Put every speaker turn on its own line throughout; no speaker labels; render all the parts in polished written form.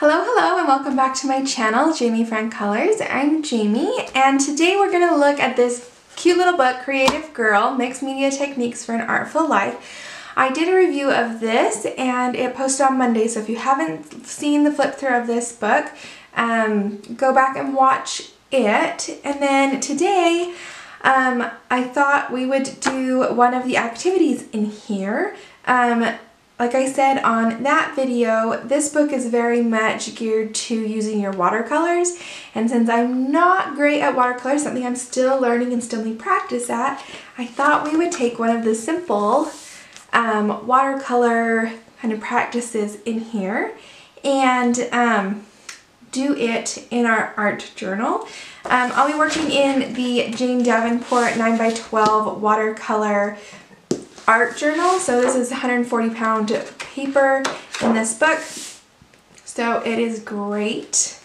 Hello, hello, and welcome back to my channel, Jamie Friend Colors. I'm Jamie, and today we're going to look at this cute little book, Creative Girl, Mixed Media Techniques for an Artful Life. I did a review of this, and it posted on Monday, so if you haven't seen the flip through of this book, go back and watch it. And then today, I thought we would do one of the activities in here. Like I said on that video, this book is very much geared to using your watercolors, and since I'm not great at watercolors, something I'm still learning and still need practice at, I thought we would take one of the simple watercolor kind of practices in here and do it in our art journal. I'll be working in the Jane Davenport 9x12 watercolor art journal. So this is 140-pound paper in this book. So it is great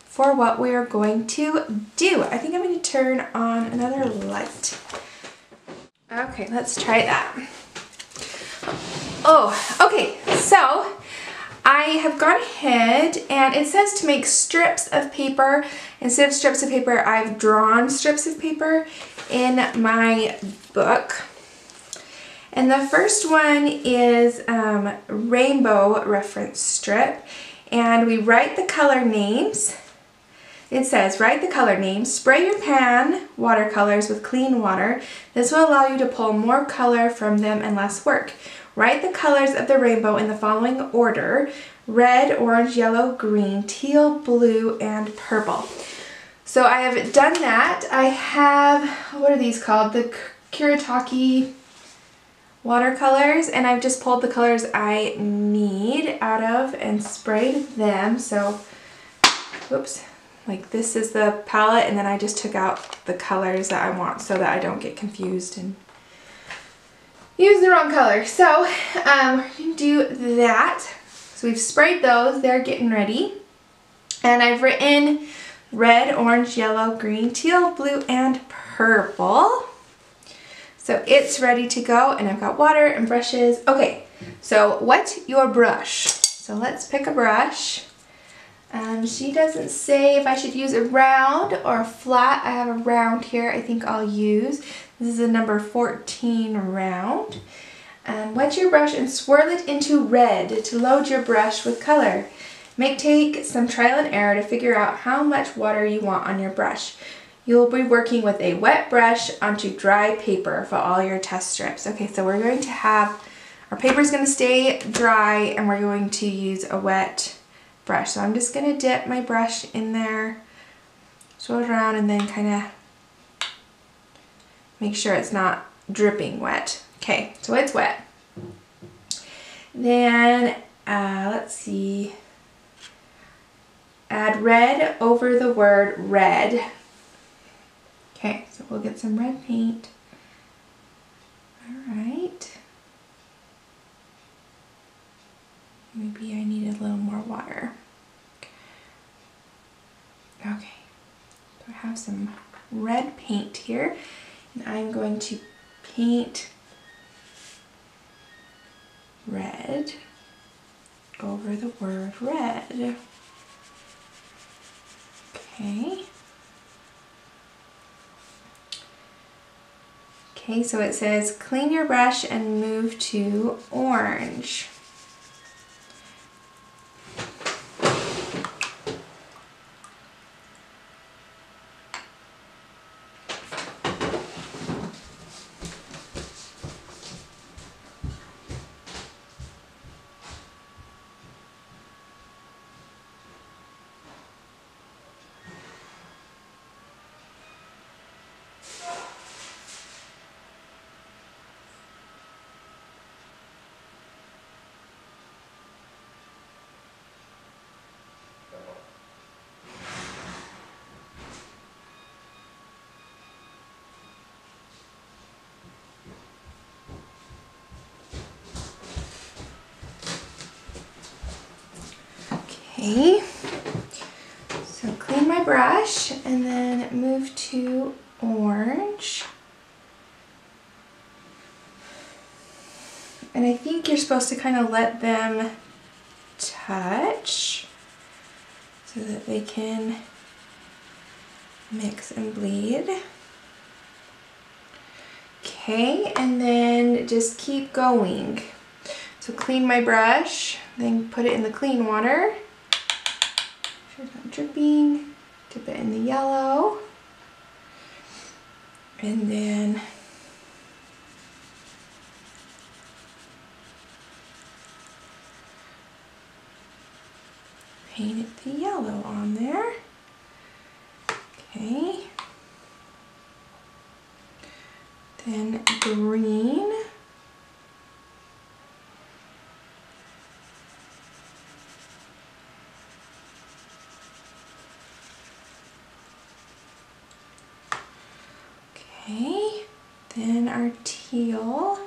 for what we are going to do. I think I'm going to turn on another light. Okay, let's try that. Oh, okay, so I have gone ahead and it says to make strips of paper. Instead of strips of paper, I've drawn strips of paper in my book. And the first one is rainbow reference strip, and we write the color names. It says, write the color names, spray your pan watercolors with clean water. This will allow you to pull more color from them and less work. Write the colors of the rainbow in the following order: red, orange, yellow, green, teal, blue, and purple. So I have done that. I have, what are these called? The Kuretake watercolors, and I've just pulled the colors I need out of and sprayed them. So, whoops, like this is the palette, and then I just took out the colors that I want so that I don't get confused and use the wrong color. So, we're going to do that. So we've sprayed those, they're getting ready. And I've written red, orange, yellow, green, teal, blue, and purple. So it's ready to go, and I've got water and brushes. Okay, so wet your brush. So let's pick a brush. She doesn't say if I should use a round or a flat. I have a round here I think I'll use. This is a number 14 round. Wet your brush and swirl it into red to load your brush with color. Take some trial and error to figure out how much water you want on your brush. You'll be working with a wet brush onto dry paper for all your test strips. Okay, so we're going to have, our paper's going to stay dry, and we're going to use a wet brush. So I'm just going to dip my brush in there, swirl it around, and then kind of make sure it's not dripping wet. Okay, so it's wet. Then, let's see, add red over the word red. Okay, so we'll get some red paint. Alright. Maybe I need a little more water. Okay, so I have some red paint here, and I'm going to paint red over the word red. Okay. Okay, so it says clean your brush and move to orange. Okay, so clean my brush and then move to orange. And I think you're supposed to kind of let them touch. so that they can mix and bleed. Okay, and then just keep going. So clean my brush, then put it in the clean water. Make sure it's not dripping. Dip it in the yellow. And then paint it the yellow on there. Okay. Then green. Okay. Then our teal.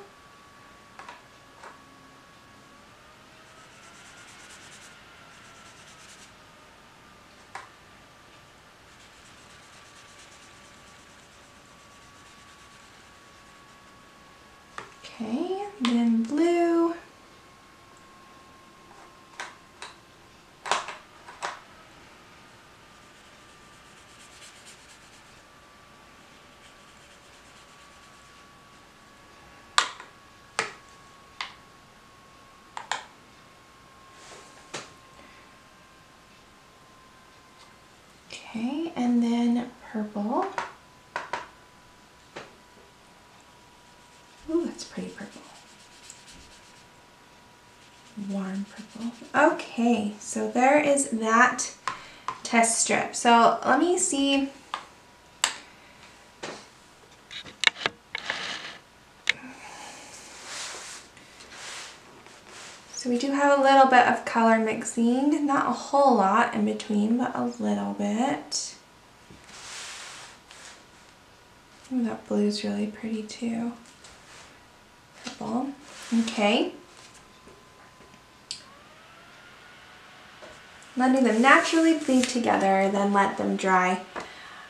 Okay, then blue. Okay, and then purple. Ooh, that's pretty purple. Warm purple. Okay, so there is that test strip. So let me see. So we do have a little bit of color mixing, not a whole lot in between, but a little bit. Ooh, that blue's really pretty too. Purple. Okay. Letting them naturally bleed together, then let them dry.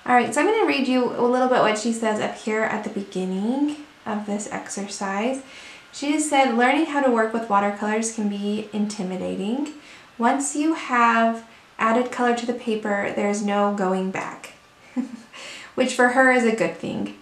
Alright, so I'm going to read you a little bit what she says up here at the beginning of this exercise. She just said, learning how to work with watercolors can be intimidating. Once you have added color to the paper, there's no going back, which for her is a good thing.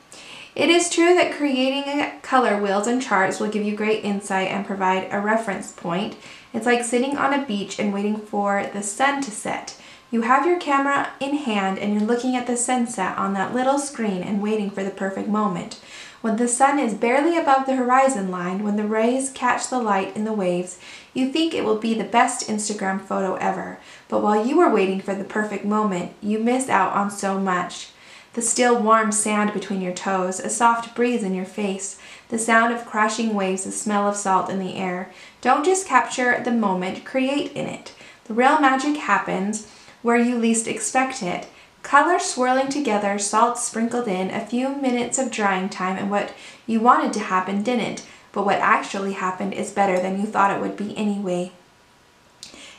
It is true that creating color wheels and charts will give you great insight and provide a reference point. It's like sitting on a beach and waiting for the sun to set. You have your camera in hand and you're looking at the sunset on that little screen and waiting for the perfect moment. When the sun is barely above the horizon line, when the rays catch the light in the waves, you think it will be the best Instagram photo ever. But while you are waiting for the perfect moment, you miss out on so much. The still warm sand between your toes, a soft breeze in your face, the sound of crashing waves, the smell of salt in the air. Don't just capture the moment, create in it. The real magic happens where you least expect it. Color swirling together, salt sprinkled in, a few minutes of drying time, and what you wanted to happen didn't. But what actually happened is better than you thought it would be anyway.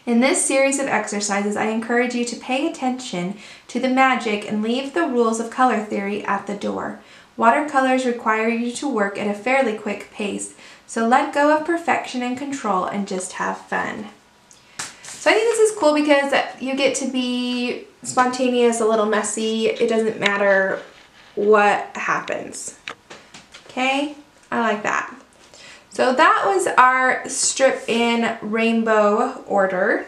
In this series of exercises, I encourage you to pay attention to the magic and leave the rules of color theory at the door. Watercolors require you to work at a fairly quick pace, so let go of perfection and control and just have fun. So I think this is cool because you get to be spontaneous, a little messy. It doesn't matter what happens. Okay, I like that. So that was our strip in rainbow order.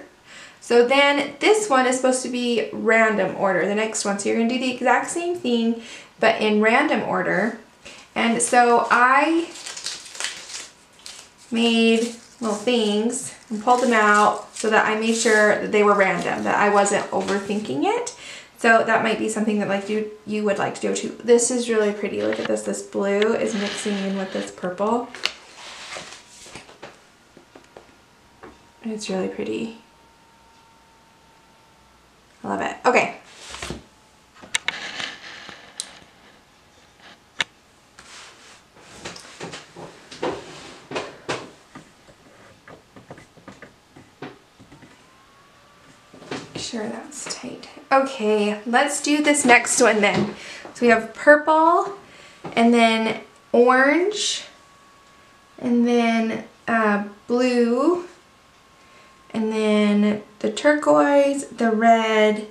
So then this one is supposed to be random order, the next one. So you're gonna do the exact same thing, but in random order. And so I made little things and pulled them out so that I made sure that they were random, that I wasn't overthinking it. So that might be something that like you would like to do too. This is really pretty. Look at this. This blue is mixing in with this purple. It's really pretty. I love it. Okay. Make sure that's tight. Okay, let's do this next one then. So we have purple, and then orange, and then blue, and then on the turquoise, the red,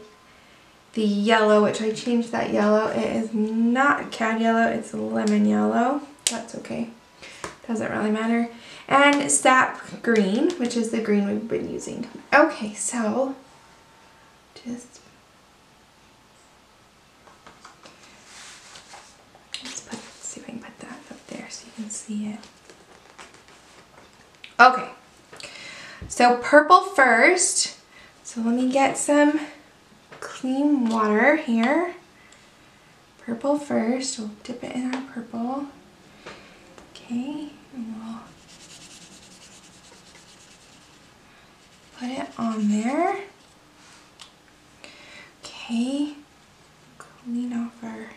the yellow, which I changed that yellow. It is not cad yellow, it's lemon yellow. That's okay. Doesn't really matter. And sap green, which is the green we've been using. Okay, so just see if I can put that up there so you can see it. Okay, so purple first. So let me get some clean water here. Purple first, we'll dip it in our purple. Okay, and we'll put it on there. Okay, clean off our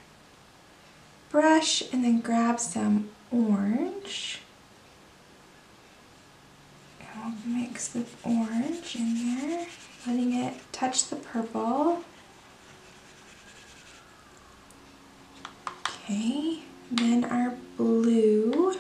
brush and then grab some orange. And we'll mix the orange in there, letting it touch the purple. Okay, then our blue.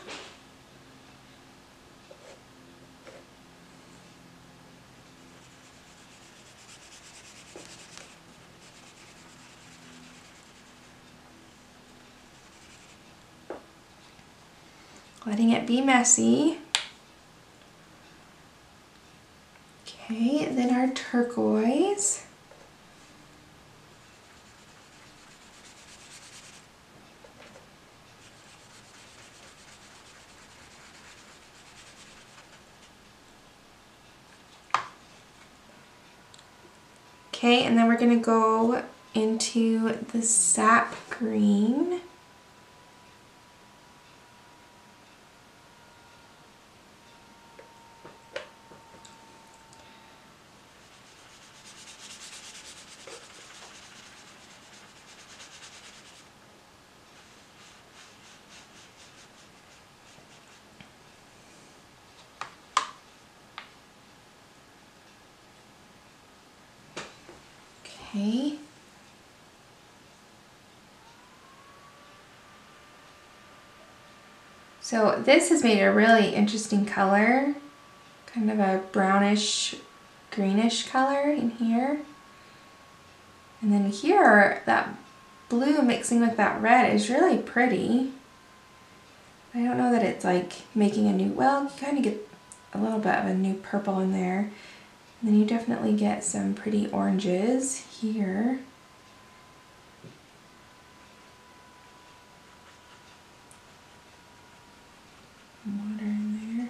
Letting it be messy. Okay, then our turquoise. Okay, and then we're going to go into the sap green. Okay. So this has made a really interesting color, kind of a brownish, greenish color in here. And then here, that blue mixing with that red is really pretty. I don't know that it's like making a new, well, you kind of get a little bit of a new purple in there. And then you definitely get some pretty oranges here. Water in there.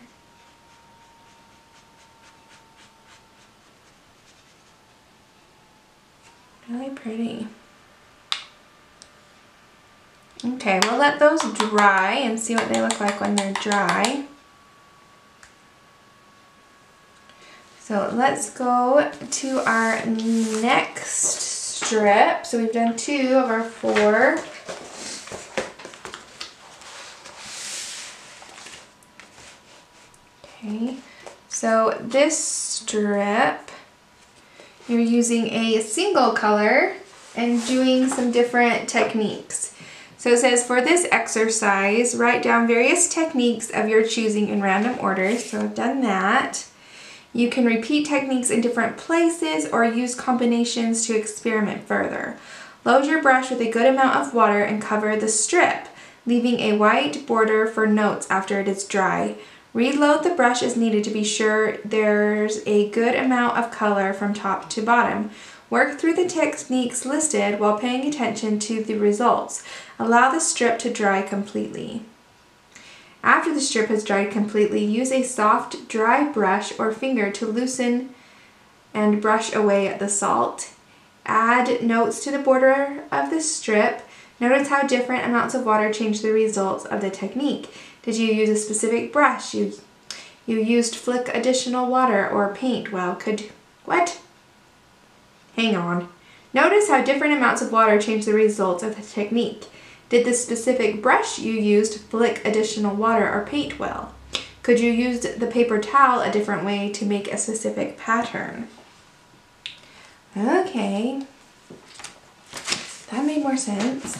Really pretty. Okay, we'll let those dry and see what they look like when they're dry. So let's go to our next strip. So we've done 2 of our 4. Okay, so this strip, you're using a single color and doing some different techniques. So it says, for this exercise, write down various techniques of your choosing in random order. So I've done that. You can repeat techniques in different places or use combinations to experiment further. Load your brush with a good amount of water and cover the strip, leaving a white border for notes after it is dry. Reload the brush as needed to be sure there's a good amount of color from top to bottom. Work through the techniques listed while paying attention to the results. Allow the strip to dry completely. After the strip has dried completely, use a soft, dry brush or finger to loosen and brush away the salt. Add notes to the border of the strip. Notice how different amounts of water change the results of the technique. Did you use a specific brush? You used flick additional water or paint? Well, what? Hang on. Notice how different amounts of water change the results of the technique. Did the specific brush you used flick additional water or paint well? Could you use the paper towel a different way to make a specific pattern? Okay, that made more sense.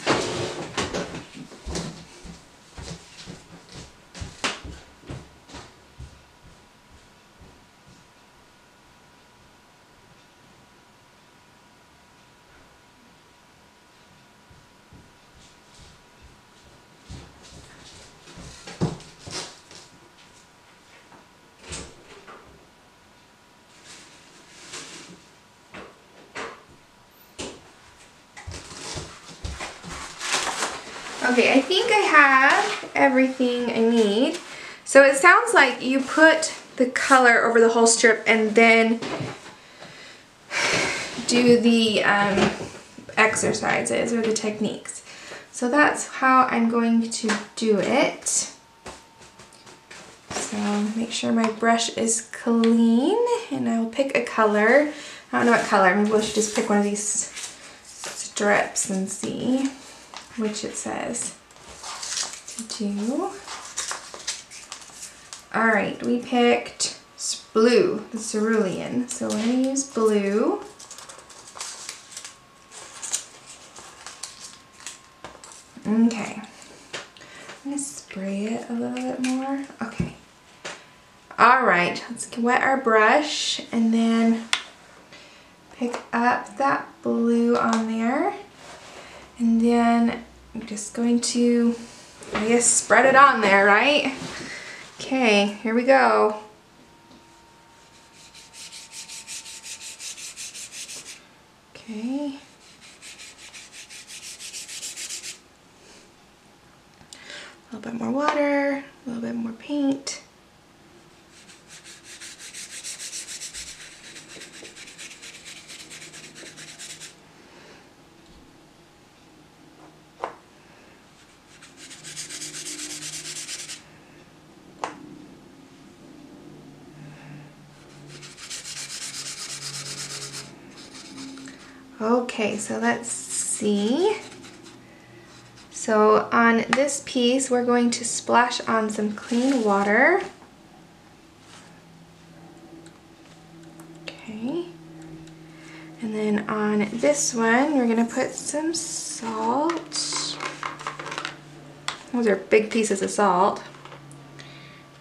Okay, I think I have everything I need. So it sounds like you put the color over the whole strip and then do the exercises or the techniques. So that's how I'm going to do it. So make sure my brush is clean and I'll pick a color. I don't know what color, maybe we should just pick one of these strips and see which it says to do. Alright, we picked blue, the cerulean. So we're going to use blue. Okay. I'm going to spray it a little bit more. Okay. Alright, let's wet our brush and then pick up that blue on there. And then I'm just going to, I guess, spread it on there, right? Okay, here we go. Okay. A little bit more water, a little bit more paint. Okay, so let's see. So on this piece, we're going to splash on some clean water. Okay. And then on this one, we're gonna put some salt. Those are big pieces of salt.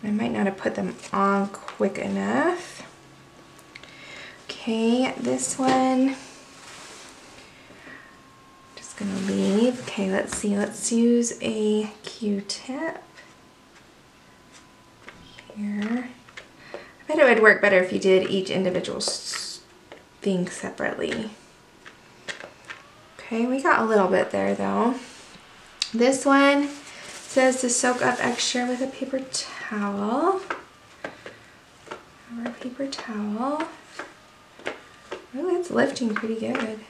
I might not have put them on quick enough. Okay, this one, just gonna leave. Okay, let's see, let's use a Q-tip here. I bet it would work better if you did each individual thing separately. Okay, we got a little bit there though. This one says to soak up extra with a paper towel. Our paper towel. Oh, it's lifting pretty good.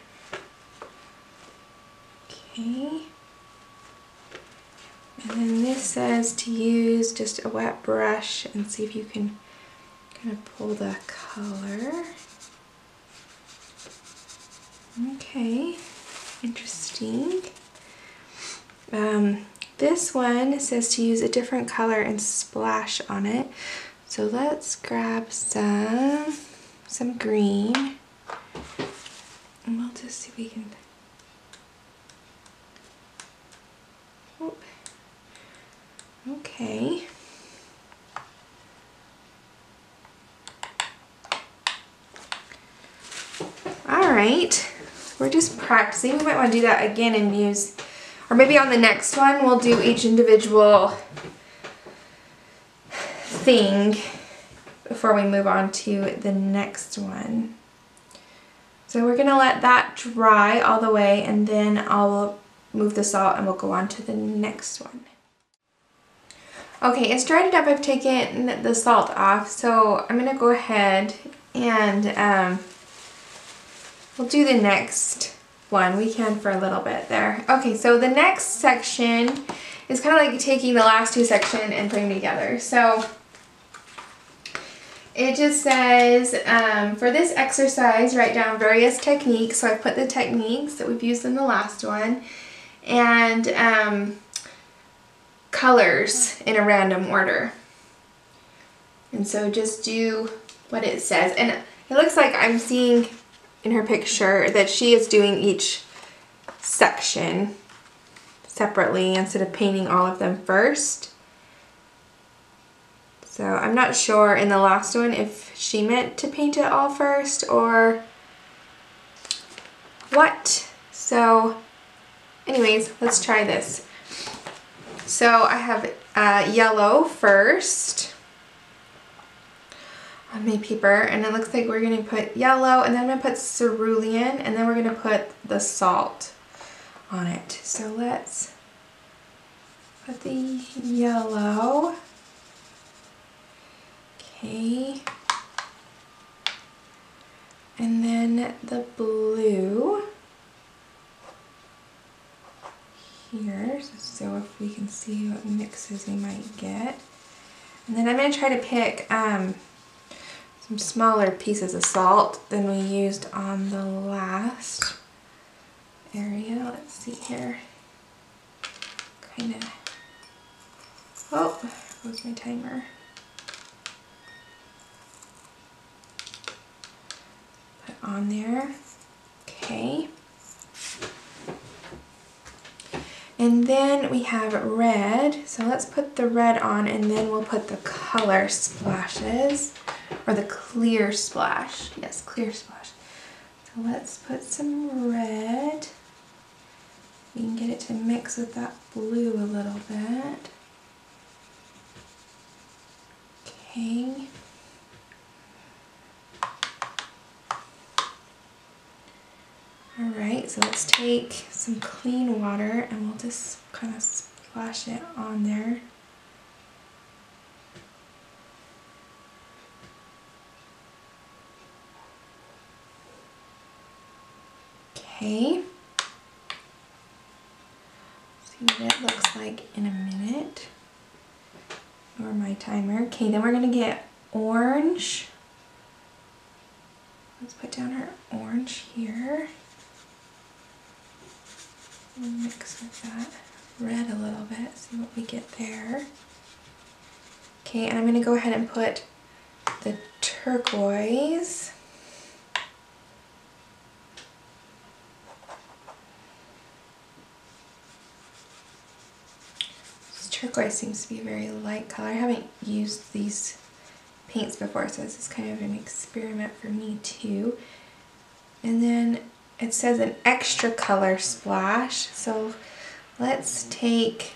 Okay. And then this says to use just a wet brush and see if you can kind of pull the color. Okay, interesting. This one says to use a different color and splash on it. So let's grab some green, and we'll just see if we can. Oh. Okay. All right, we're just practicing. We might want to do that again and use, or maybe on the next one we'll do each individual thing before we move on to the next one. So we're gonna let that dry all the way and then I'll move the salt and we'll go on to the next one. Okay, it's dried it up. I've taken the salt off, so I'm gonna go ahead and we'll do the next one. We can for a little bit there. Okay, so the next section is kind of like taking the last two sections and putting them together. So it just says, for this exercise, write down various techniques. So I've put the techniques that we've used in the last one, and colors in a random order. And so just do what it says. And it looks like I'm seeing in her picture that she is doing each section separately instead of painting all of them first. So I'm not sure in the last one if she meant to paint it all first or what. So anyways, let's try this. So I have yellow first on my paper, and it looks like we're going to put yellow, and then I'm going to put cerulean, and then we're going to put the salt on it. So let's put the yellow. Okay. And then the blue here, so if we can see what mixes we might get. And then I'm going to try to pick some smaller pieces of salt than we used on the last area. Let's see here. Kind of, oh, where's my timer? Put on there. Okay. And then we have red, so let's put the red on and then we'll put the color splashes, or the clear splash. Yes, clear splash. So let's put some red. You can get it to mix with that blue a little bit. Okay. Alright, so let's take some clean water and we'll just kind of splash it on there. Okay. See what it looks like in a minute. Or my timer. Okay, then we're going to get orange. Let's put down our orange here. And mix with that red a little bit, see what we get there. Okay, and I'm going to go ahead and put the turquoise. This turquoise seems to be a very light color. I haven't used these paints before, so this is kind of an experiment for me too. And then it says an extra color splash, so let's take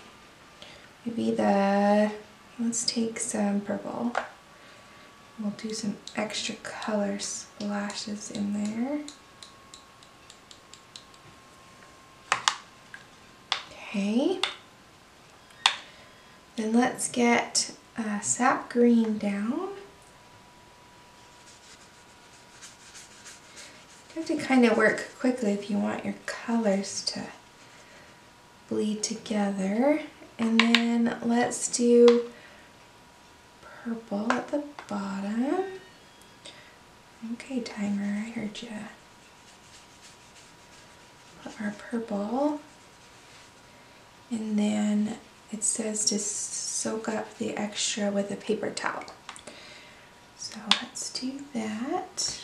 let's take some purple. We'll do some extra color splashes in there. Okay. Then let's get sap green down. You have to kind of work quickly if you want your colors to bleed together. And then let's do purple at the bottom. Okay, timer, I heard you. Put our purple. And then it says to soak up the extra with a paper towel. So let's do that.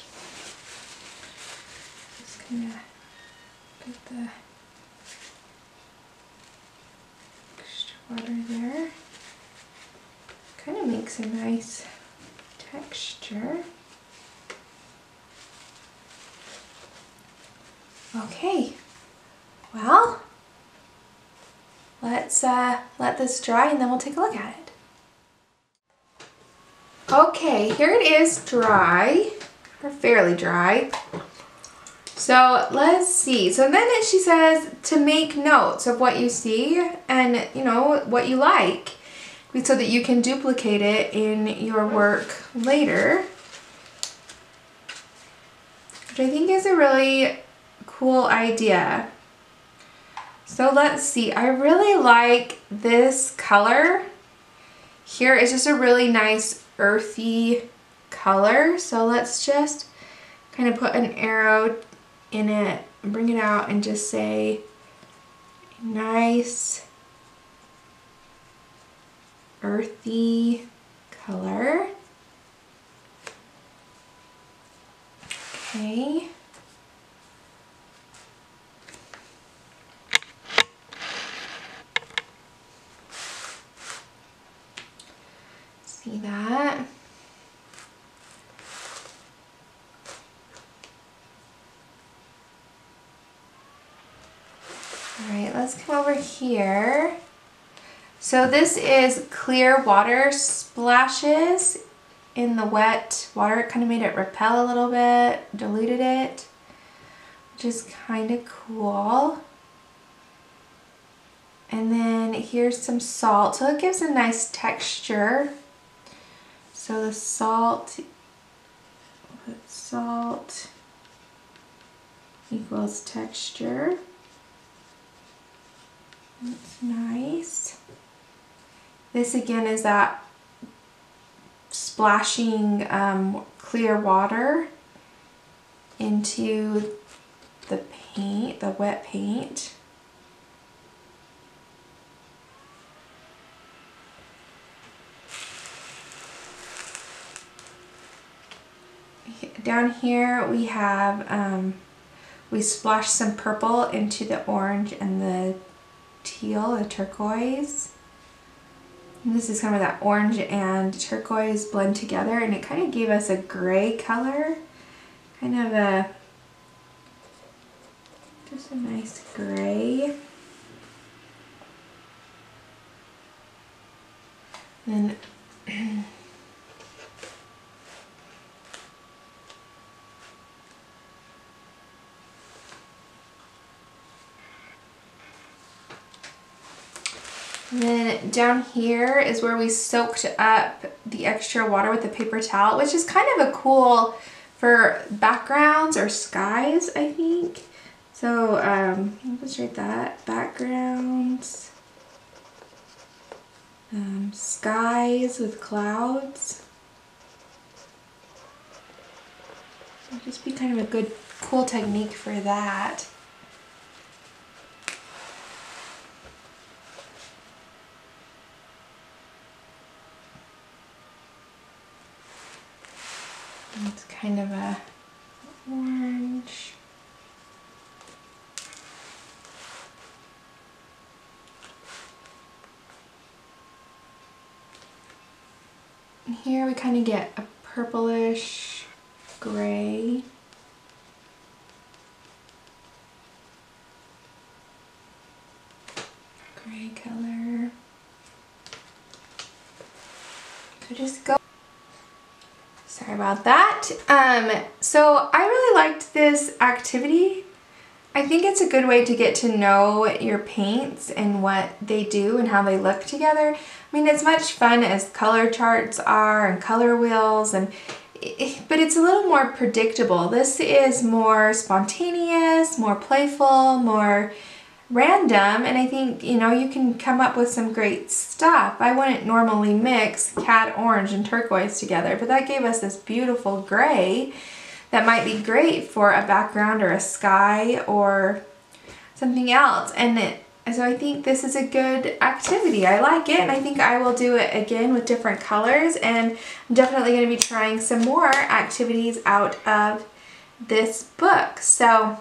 Yeah, get the extra water there. Kind of makes a nice texture. Okay, well, let's let this dry and then we'll take a look at it. Okay, here it is dry, or fairly dry. So let's see. So then she says to make notes of what you see and, you know, what you like, so that you can duplicate it in your work later, which I think is a really cool idea. So let's see. I really like this color. Here is just a really nice earthy color. So let's just kind of put an arrow in it, bring it out and just say nice earthy color. Okay. See that? Alright, let's come over here. So this is clear water splashes in the wet water. It kind of made it repel a little bit, diluted it, which is kind of cool. And then here's some salt. So it gives a nice texture. So the salt equals texture. That's nice. This again is that splashing clear water into the paint, the wet paint. Down here we have, we splashed some purple into the orange and the teal, the turquoise. And this is kind of that orange and turquoise blend together, and it kind of gave us a gray color. Kind of just a nice gray. Then And then down here is where we soaked up the extra water with the paper towel, which is kind of a cool for backgrounds or skies, I think. So let's write that. Backgrounds, skies with clouds. It'll just be kind of a good, cool technique for that. It's kind of a orange. And here we kind of get a purplish gray. Gray color. So just go. Sorry about that. So I really liked this activity. I think it's a good way to get to know your paints and what they do and how they look together. I mean, as much fun as color charts are and color wheels, but it's a little more predictable. This is more spontaneous, more playful, more random, and I think, you know, you can come up with some great stuff. I wouldn't normally mix cat orange and turquoise together, but that gave us this beautiful gray that might be great for a background or a sky or something else. And so I think this is a good activity. I like it, and I think I will do it again with different colors, and I'm definitely going to be trying some more activities out of this book. So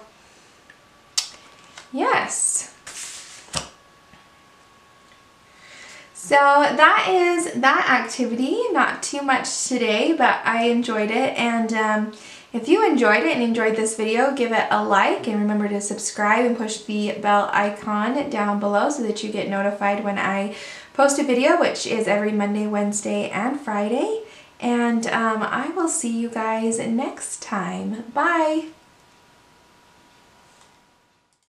yes. So that is that activity. Not too much today, but I enjoyed it. And if you enjoyed it and enjoyed this video, give it a like, and remember to subscribe and push the bell icon down below so that you get notified when I post a video, which is every Monday, Wednesday, and Friday. And I will see you guys next time. Bye!